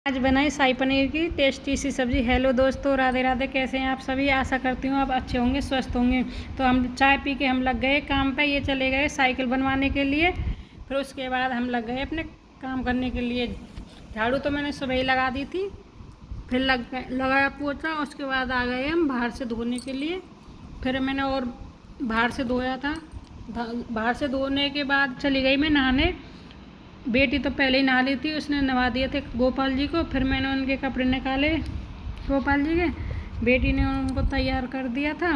आज बनाई शाही पनीर की टेस्टी सी सब्ज़ी। हेलो दोस्तों, राधे राधे। कैसे हैं आप सभी? आशा करती हूँ आप अच्छे होंगे, स्वस्थ होंगे। तो हम चाय पी के हम लग गए काम पे। ये चले गए साइकिल बनवाने के लिए। फिर उसके बाद हम लग गए अपने काम करने के लिए। झाड़ू तो मैंने सुबह ही लगा दी थी, फिर लगाया पोछा। उसके बाद आ गए हम बाहर से धोने के लिए। फिर मैंने और बाहर से धोया था। बाहर से धोने के बाद चली गई मैं नहाने। बेटी तो पहले ही नहा ली थी, उसने नहा दिए थे गोपाल जी को। फिर मैंने उनके कपड़े निकाले गोपाल जी के, बेटी ने उनको तैयार कर दिया था।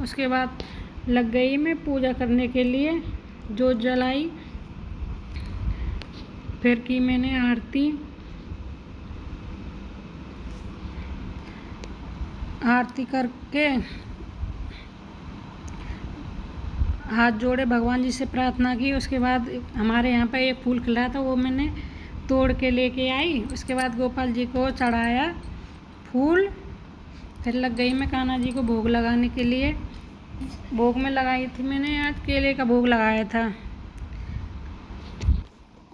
उसके बाद लग गई मैं पूजा करने के लिए, जोत जलाई। फिर की मैंने आरती करके हाथ जोड़े, भगवान जी से प्रार्थना की। उसके बाद हमारे यहाँ पर एक फूल खिल रहा था, वो मैंने तोड़ के लेके आई। उसके बाद गोपाल जी को चढ़ाया फूल। फिर लग गई मैं कान्हा जी को भोग लगाने के लिए। भोग में लगाई थी मैंने, आज केले का भोग लगाया था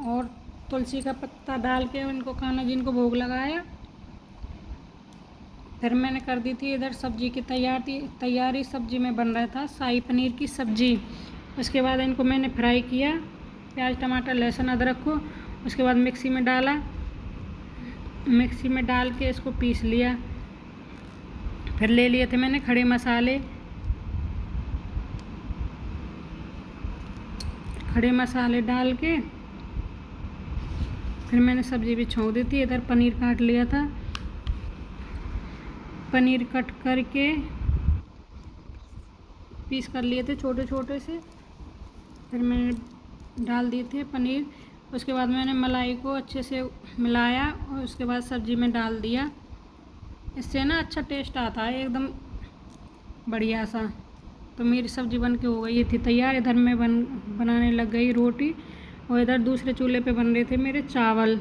और तुलसी का पत्ता डाल के उनको कान्हा जी को भोग लगाया। फिर मैंने कर दी थी इधर सब्जी की तैयारी। सब्जी में बन रहा था शाही पनीर की सब्जी। उसके बाद इनको मैंने फ्राई किया, प्याज टमाटर लहसुन अदरक को। उसके बाद मिक्सी में डाला, मिक्सी में डाल के इसको पीस लिया। फिर ले लिए थे मैंने खड़े मसाले। खड़े मसाले डाल के फिर मैंने सब्जी भी छोंक दी थी। इधर पनीर काट लिया था, पनीर कट करके पीस कर लिए थे छोटे छोटे से। फिर मैंने डाल दिए थे पनीर। उसके बाद मैंने मलाई को अच्छे से मिलाया और उसके बाद सब्जी में डाल दिया। इससे ना अच्छा टेस्ट आता है, एकदम बढ़िया सा। तो मेरी सब्जी बन के हो गई थी तैयार। इधर मैं बनाने लग गई रोटी और इधर दूसरे चूल्हे पे बन रहे थे मेरे चावल।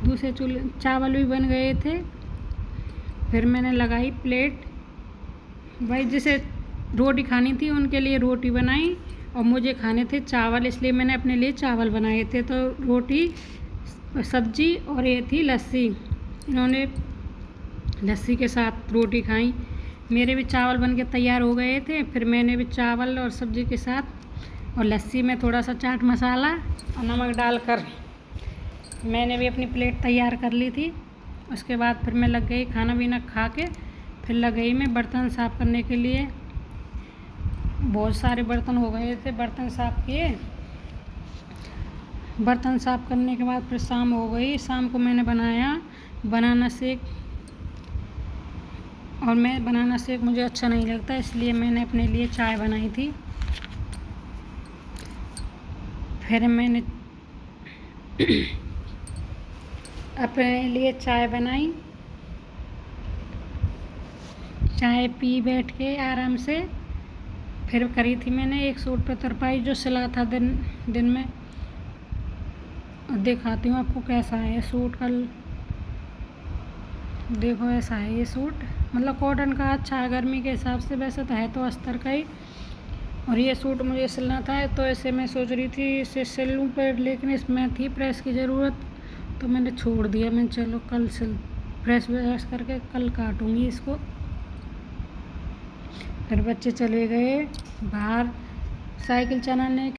दूसरे चूल्हे चावल भी बन गए थे। फिर मैंने लगाई प्लेट। भाई जिसे रोटी खानी थी उनके लिए रोटी बनाई और मुझे खाने थे चावल, इसलिए मैंने अपने लिए चावल बनाए थे। तो रोटी, सब्जी और ये थी लस्सी। इन्होंने लस्सी के साथ रोटी खाई। मेरे भी चावल बन के तैयार हो गए थे। फिर मैंने भी चावल और सब्जी के साथ और लस्सी में थोड़ा सा चाट मसाला और नमक डालकर मैंने भी अपनी प्लेट तैयार कर ली थी। उसके बाद फिर मैं लग गई खाना पीना खा के। फिर लग गई मैं बर्तन साफ़ करने के लिए। बहुत सारे बर्तन हो गए थे, बर्तन साफ़ किए। बर्तन साफ़ करने के बाद फिर शाम हो गई। शाम को मैंने बनाया बनाना शेक, और मैं बनाना शेक मुझे अच्छा नहीं लगता, इसलिए मैंने अपने लिए चाय बनाई थी। फिर मैंने अपने लिए चाय बनाई, चाय पी बैठ के आराम से। फिर करी थी मैंने एक सूट पे तरपाई जो सिला था दिन में। दिखाती हूँ आपको कैसा है सूट। कल देखो ऐसा है ये सूट, मतलब कॉटन का अच्छा है गर्मी के हिसाब से। वैसे तो है तो अस्तर का ही। और ये सूट मुझे सिलना था, तो ऐसे मैं सोच रही थी इसे सिल लूँ पर, लेकिन इसमें थी प्रेस की ज़रूरत तो मैंने छोड़ दिया। मैं चलो कल प्रेस व्रेस करके कल काटूँगी इसको। फिर बच्चे चले गए बाहर साइकिल चलाने